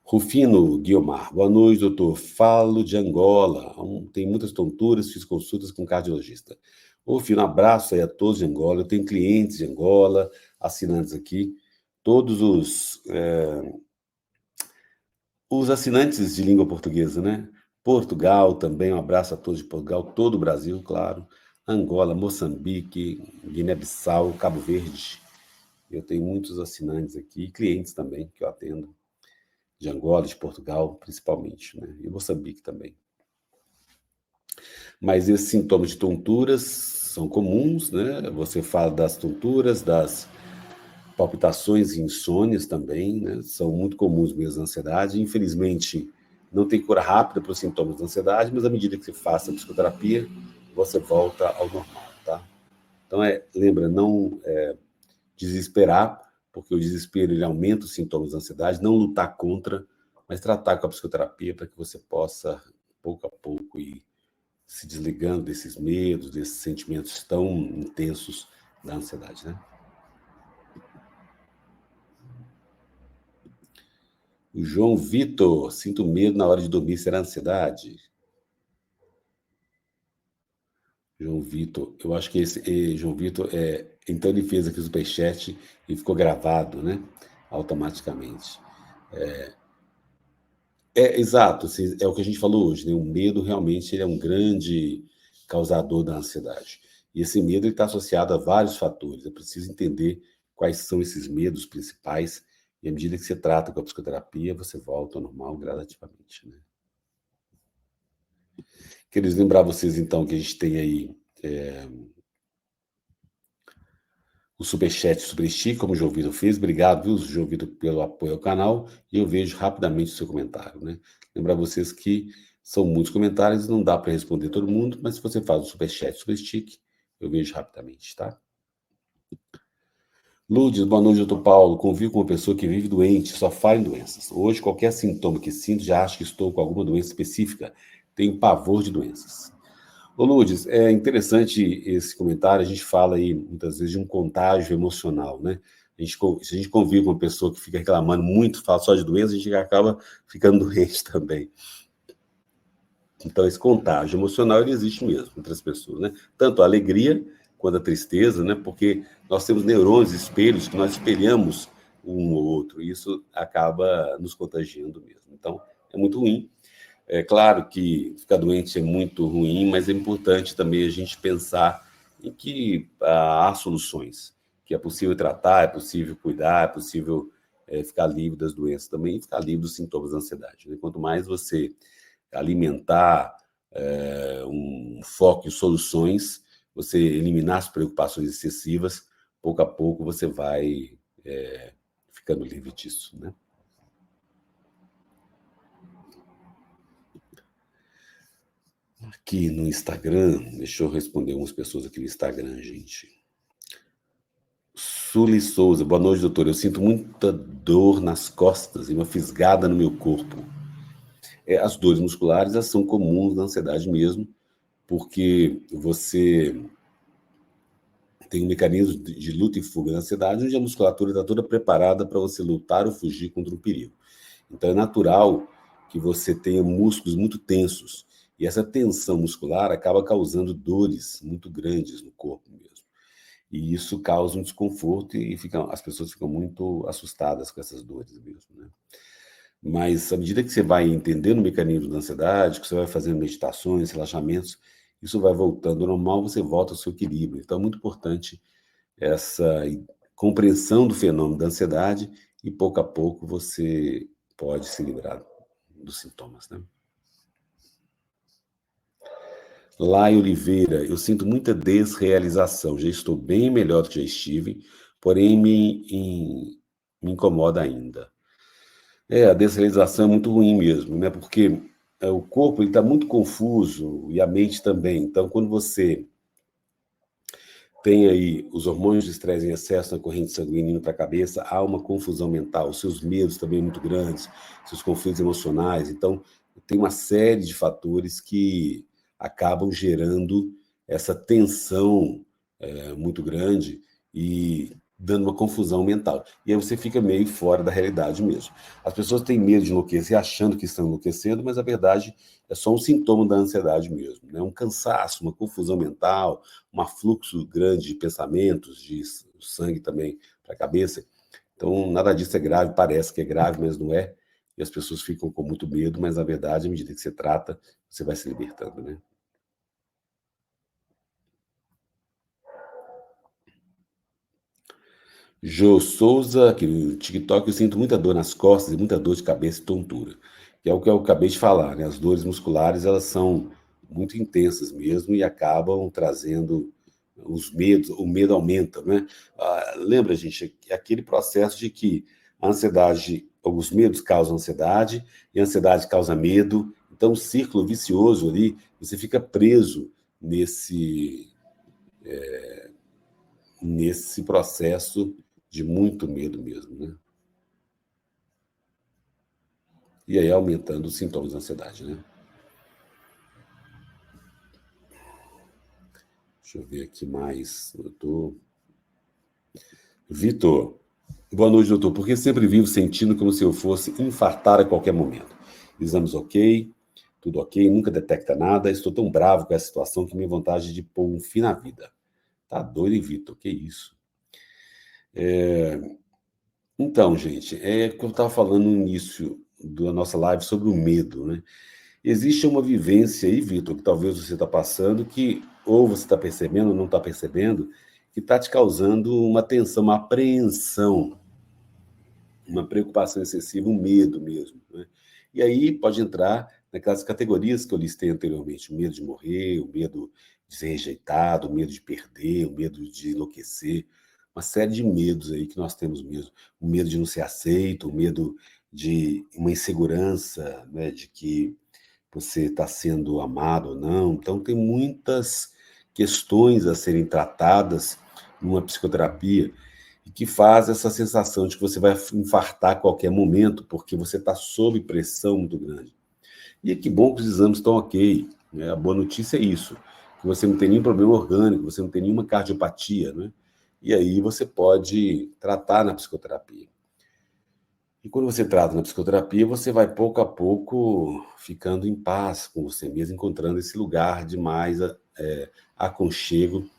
Rufino Guiomar, boa noite, doutor. Falo de Angola. Tem muitas tonturas, fiz consultas com cardiologista. Rufino, abraço aí a todos de Angola. Eu tenho clientes de Angola, assinantes aqui. Todos os assinantes de língua portuguesa, né? Portugal também, um abraço a todos de Portugal, todo o Brasil, claro. Angola, Moçambique, Guiné-Bissau, Cabo Verde. Eu tenho muitos assinantes aqui, clientes também que eu atendo. De Angola, de Portugal, principalmente, né? E Moçambique também. Mas esses sintomas de tonturas são comuns, né? Você fala das tonturas, das palpitações e insônias também, né? São muito comuns mesmo na ansiedade. Infelizmente, não tem cura rápida para os sintomas da ansiedade, mas à medida que você faça a psicoterapia, você volta ao normal, tá? Então, lembra, não desesperar, porque o desespero ele aumenta os sintomas da ansiedade, não lutar contra, mas tratar com a psicoterapia para que você possa, pouco a pouco, ir se desligando desses medos, desses sentimentos tão intensos da ansiedade, né? O João Vitor, sinto medo na hora de dormir, será ansiedade? João Vitor, eu acho que João Vitor, então ele fez aqui o superchat e ficou gravado, né? Automaticamente. Exato, assim, é o que a gente falou hoje, né? O medo realmente ele é um grande causador da ansiedade. E esse medo está associado a vários fatores. É preciso entender quais são esses medos principais, e à medida que você trata com a psicoterapia, você volta ao normal gradativamente, né? Queria lembrar vocês, então, que a gente tem aí o Superchat Super Stick, como o João Vitor fez. Obrigado, viu, João Vitor, pelo apoio ao canal. E eu vejo rapidamente o seu comentário, né? Lembrar vocês que são muitos comentários, não dá para responder todo mundo, mas se você faz o Superchat Super Stick, eu vejo rapidamente, tá? Lourdes, boa noite, doutor Paulo. Convivo com uma pessoa que vive doente, só fala em doenças. Hoje, qualquer sintoma que sinto, já acho que estou com alguma doença específica. Tenho pavor de doenças. Ô, Lourdes, é interessante esse comentário. A gente fala aí, muitas vezes, de um contágio emocional, né? Se a gente convive com uma pessoa que fica reclamando muito, fala só de doença, a gente acaba ficando doente também. Então, esse contágio emocional, ele existe mesmo entre as pessoas, né? Tanto a alegria quanto a tristeza, né? Porque nós temos neurônios, espelhos, que nós espelhamos um ou outro, e isso acaba nos contagiando mesmo. Então, é muito ruim. É claro que ficar doente é muito ruim, mas é importante também a gente pensar em que há soluções, que é possível tratar, é possível cuidar, é possível ficar livre das doenças também e ficar livre dos sintomas da ansiedade, né? Quanto mais você alimentar um foco em soluções, você eliminar as preocupações excessivas, pouco a pouco você vai ficando livre disso, né? Aqui no Instagram, deixa eu responder algumas pessoas aqui no Instagram, gente. Suli Souza, boa noite, doutor. Eu sinto muita dor nas costas e uma fisgada no meu corpo. As dores musculares, elas são comuns na ansiedade mesmo, porque você tem um mecanismo de luta e fuga na ansiedade, onde a musculatura está toda preparada para você lutar ou fugir contra um perigo. Então, é natural que você tenha músculos muito tensos, e essa tensão muscular acaba causando dores muito grandes no corpo mesmo. E isso causa um desconforto e as pessoas ficam muito assustadas com essas dores mesmo, né? Mas à medida que você vai entendendo o mecanismo da ansiedade, que você vai fazendo meditações, relaxamentos, isso vai voltando ao normal, você volta ao seu equilíbrio. Então é muito importante essa compreensão do fenômeno da ansiedade e pouco a pouco você pode se livrar dos sintomas, né? Lai Oliveira, eu sinto muita desrealização. Já estou bem melhor do que já estive, porém me incomoda ainda. A desrealização é muito ruim mesmo, né? Porque o corpo está muito confuso e a mente também. Então, quando você tem aí os hormônios de estresse em excesso na corrente sanguínea indo para a cabeça, há uma confusão mental, os seus medos também muito grandes, seus conflitos emocionais. Então, tem uma série de fatores que acabam gerando essa tensão muito grande e dando uma confusão mental. E aí você fica meio fora da realidade mesmo. As pessoas têm medo de enlouquecer, achando que estão enlouquecendo, mas a verdade é só um sintoma da ansiedade mesmo, né? Um cansaço, uma confusão mental, um afluxo grande de pensamentos, de sangue também para a cabeça. Então, nada disso é grave, parece que é grave, mas não é. E as pessoas ficam com muito medo, mas na verdade, à medida que você trata, você vai se libertando, né? Jô Souza, aqui no TikTok, eu sinto muita dor nas costas e muita dor de cabeça e tontura. Que é o que eu acabei de falar, né? As dores musculares, elas são muito intensas mesmo e acabam trazendo os medos, o medo aumenta, né? Lembra, gente, é aquele processo de que a ansiedade, os medos causam ansiedade e a ansiedade causa medo. Então, um círculo vicioso ali, você fica preso nesse processo de muito medo mesmo, né? E aí aumentando os sintomas da ansiedade, né? Deixa eu ver aqui mais, doutor. Vitor, boa noite, doutor. Porque sempre vivo sentindo como se eu fosse infartar a qualquer momento. Exames ok, tudo ok, nunca detecta nada. Estou tão bravo com essa situação que minha vontade de pôr um fim na vida. Tá doido, hein, Vitor? Que isso? Então, gente, é o que eu estava falando no início da nossa live sobre o medo, né? Existe uma vivência aí, Vitor, que talvez você está passando, que ou você está percebendo ou não está percebendo, que está te causando uma tensão, uma apreensão, uma preocupação excessiva, um medo mesmo, né? E aí pode entrar naquelas categorias que eu listei anteriormente: o medo de morrer, o medo de ser rejeitado, o medo de perder, o medo de enlouquecer, uma série de medos aí que nós temos mesmo. O medo de não ser aceito, o medo de uma insegurança, né, de que você está sendo amado ou não. Então, tem muitas questões a serem tratadas numa psicoterapia e que faz essa sensação de que você vai infartar a qualquer momento, porque você está sob pressão muito grande. E que bom que os exames estão ok, né? A boa notícia é isso, que você não tem nenhum problema orgânico, você não tem nenhuma cardiopatia, né? E aí você pode tratar na psicoterapia. E quando você trata na psicoterapia, você vai pouco a pouco ficando em paz com você mesmo, encontrando esse lugar de mais aconchego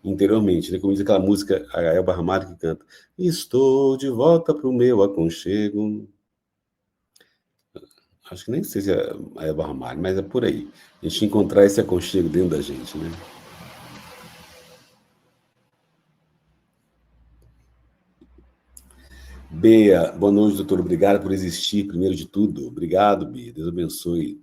interiormente, né? Como diz aquela música, a Elba Ramalho que canta: Estou de volta pro meu aconchego. Acho que nem sei se é a Elba Ramalho, mas é por aí. A gente encontrar esse aconchego dentro da gente, né? Bea, boa noite, doutor. Obrigado por existir, primeiro de tudo. Obrigado, Bea. Deus abençoe.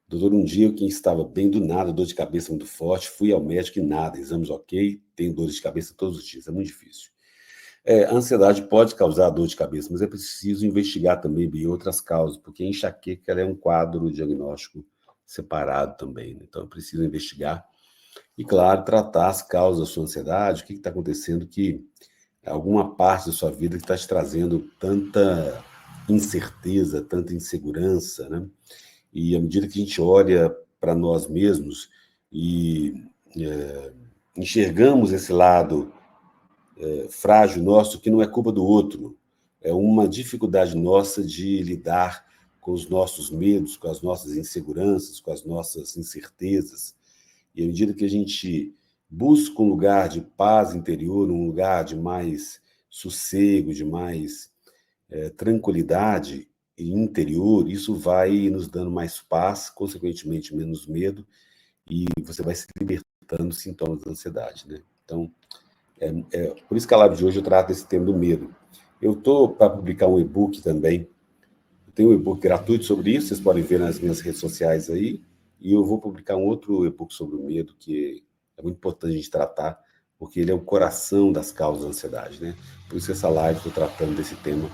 Doutor, um dia eu que estava bem do nada, dor de cabeça muito forte, fui ao médico e nada, exames ok, tenho dores de cabeça todos os dias, é muito difícil. A ansiedade pode causar dor de cabeça, mas é preciso investigar também bem outras causas, porque a enxaqueca ela é um quadro diagnóstico separado também, né? Então é preciso investigar e, claro, tratar as causas da sua ansiedade, o que está acontecendo que alguma parte da sua vida que está te trazendo tanta incerteza, tanta insegurança, né? E à medida que a gente olha para nós mesmos e é, enxergamos esse lado frágil nosso, que não é culpa do outro, é uma dificuldade nossa de lidar com os nossos medos, com as nossas inseguranças, com as nossas incertezas. E à medida que a gente busca um lugar de paz interior, um lugar de mais sossego, de mais tranquilidade interior, isso vai nos dando mais paz, consequentemente menos medo, e você vai se libertando dos sintomas da ansiedade, né? Então, por isso que a live de hoje eu trato esse tema do medo. Eu estou para publicar um e-book também. Eu tenho um e-book gratuito sobre isso, vocês podem ver nas minhas redes sociais aí. E eu vou publicar um outro e-book sobre o medo, que é muito importante a gente tratar, porque ele é o coração das causas da ansiedade, né? Por isso que essa live estou tratando desse tema,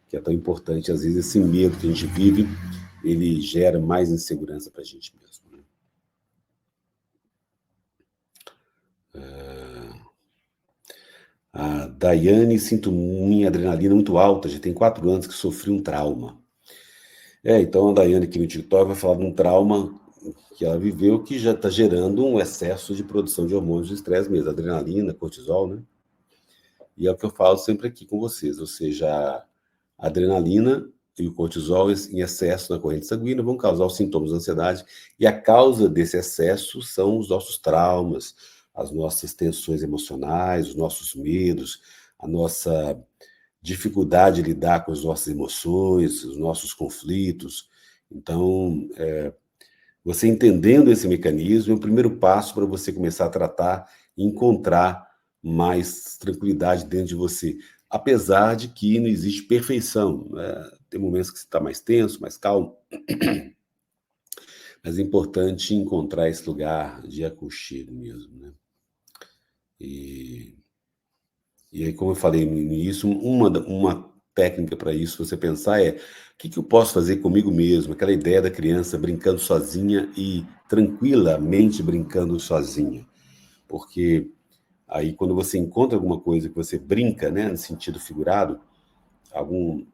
que é tão importante. Às vezes esse medo que a gente vive, ele gera mais insegurança para a gente mesmo, né? A Daiane, sinto minha adrenalina muito alta, já tem 4 anos que sofri um trauma. Então a Daiane aqui no TikTok vai falar de um trauma que ela viveu que já está gerando um excesso de produção de hormônios de estresse mesmo, adrenalina, cortisol, né? E é o que eu falo sempre aqui com vocês, ou seja, a adrenalina e o cortisol em excesso na corrente sanguínea vão causar os sintomas de ansiedade, e a causa desse excesso são os nossos traumas, as nossas tensões emocionais, os nossos medos, a nossa dificuldade de lidar com as nossas emoções, os nossos conflitos. Então, você entendendo esse mecanismo é o primeiro passo para você começar a tratar e encontrar mais tranquilidade dentro de você. Apesar de que não existe perfeição, né? Tem momentos que você está mais tenso, mais calmo, mas é importante encontrar esse lugar de aconchego mesmo, né? E, e aí, como eu falei no início, uma técnica para isso, você pensar o que eu posso fazer comigo mesmo? Aquela ideia da criança brincando sozinha e tranquilamente brincando sozinha. Porque aí, quando você encontra alguma coisa que você brinca, né, no sentido figurado, algum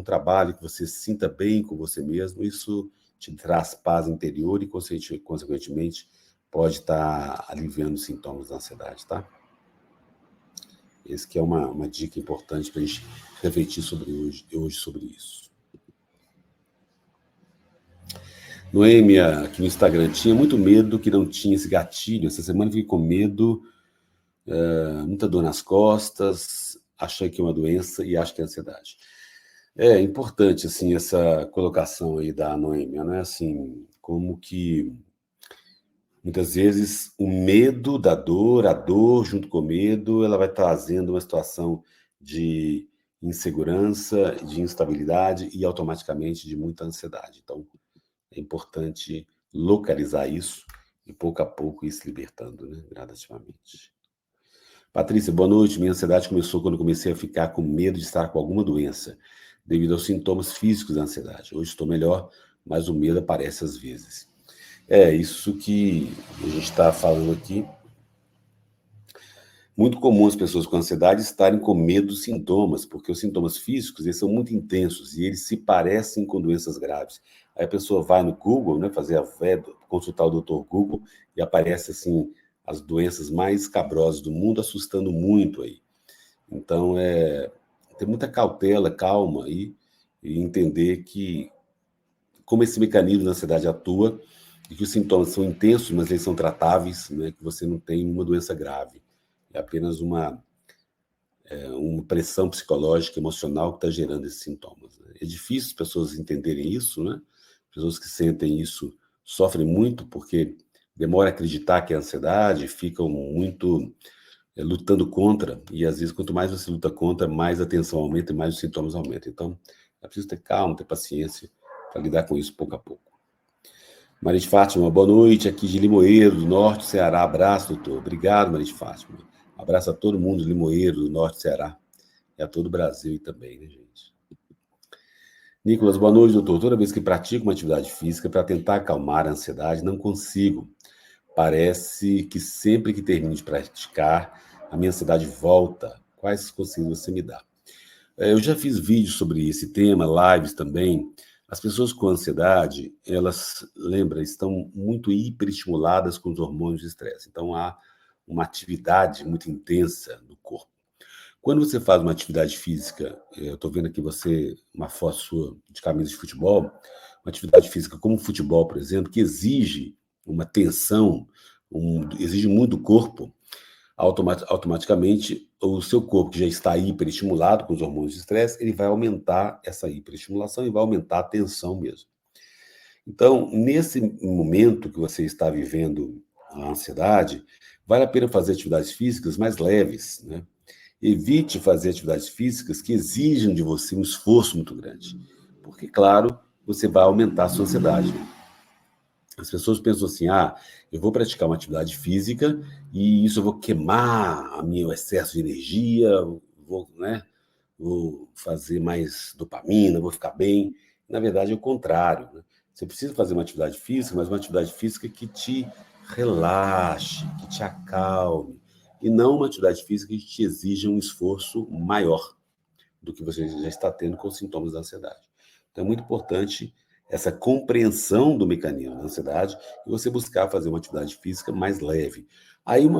trabalho que você se sinta bem com você mesmo, isso te traz paz interior e, consequentemente, pode estar aliviando os sintomas da ansiedade, tá? Esse que é uma dica importante para a gente refletir hoje sobre isso. Noêmia, aqui no Instagram, tinha muito medo que não tinha esse gatilho. Essa semana fiquei com medo, muita dor nas costas, achei que é uma doença e acho que é ansiedade. É importante, assim, essa colocação aí da Noêmia, né? Assim, como que muitas vezes o medo da dor, a dor junto com o medo, ela vai trazendo uma situação de insegurança, de instabilidade e automaticamente de muita ansiedade. Então, é importante localizar isso e pouco a pouco ir se libertando, né? Gradativamente. Patrícia, boa noite. Minha ansiedade começou quando comecei a ficar com medo de estar com alguma doença, devido aos sintomas físicos da ansiedade. Hoje estou melhor, mas o medo aparece às vezes. É isso que a gente está falando aqui. Muito comum as pessoas com ansiedade estarem com medo dos sintomas, porque os sintomas físicos eles são muito intensos e eles se parecem com doenças graves. Aí a pessoa vai no Google, né, consultar o doutor Google e aparece assim as doenças mais escabrosas do mundo, assustando muito aí. Então, ter muita cautela, calma aí, e entender que como esse mecanismo da ansiedade atua e que os sintomas são intensos, mas eles são tratáveis, né, que você não tem uma doença grave. É apenas uma pressão psicológica, emocional que está gerando esses sintomas. Né? É difícil as pessoas entenderem isso, né? Pessoas que sentem isso sofrem muito porque demora a acreditar que é ansiedade, ficam muito lutando contra, e às vezes quanto mais você luta contra, mais a tensão aumenta e mais os sintomas aumentam. Então, é preciso ter calma, ter paciência para lidar com isso pouco a pouco. Maria de Fátima, boa noite, aqui de Limoeiro, do Norte do Ceará. Abraço, doutor. Obrigado, Maria de Fátima. Abraço a todo mundo de Limoeiro, do Norte do Ceará. E a todo o Brasil também, né, gente? Nicolas, boa noite, doutor. Toda vez que pratico uma atividade física para tentar acalmar a ansiedade, não consigo. Parece que sempre que termino de praticar, a minha ansiedade volta. Quais conselhos você me dá? Eu já fiz vídeos sobre esse tema, lives também. As pessoas com ansiedade, elas, lembra, estão muito hiperestimuladas com os hormônios de estresse. Então, há uma atividade muito intensa no corpo. Quando você faz uma atividade física, eu estou vendo aqui uma foto sua de camisa de futebol, uma atividade física como o futebol, por exemplo, que exige uma tensão, exige muito do corpo, automaticamente o seu corpo, que já está hiperestimulado com os hormônios de estresse, ele vai aumentar essa hiperestimulação e vai aumentar a tensão mesmo. Então, nesse momento que você está vivendo a ansiedade, vale a pena fazer atividades físicas mais leves, né? Evite fazer atividades físicas que exijam de você um esforço muito grande, porque, claro, você vai aumentar a sua ansiedade. As pessoas pensam assim, eu vou praticar uma atividade física e isso eu vou queimar meu excesso de energia, vou fazer mais dopamina, vou ficar bem. Na verdade, é o contrário, né? Você precisa fazer uma atividade física, mas uma atividade física que te relaxe, que te acalme, e não uma atividade física que te exija um esforço maior do que você já está tendo com os sintomas da ansiedade. Então, é muito importante essa compreensão do mecanismo da ansiedade e você buscar fazer uma atividade física mais leve. Aí, uma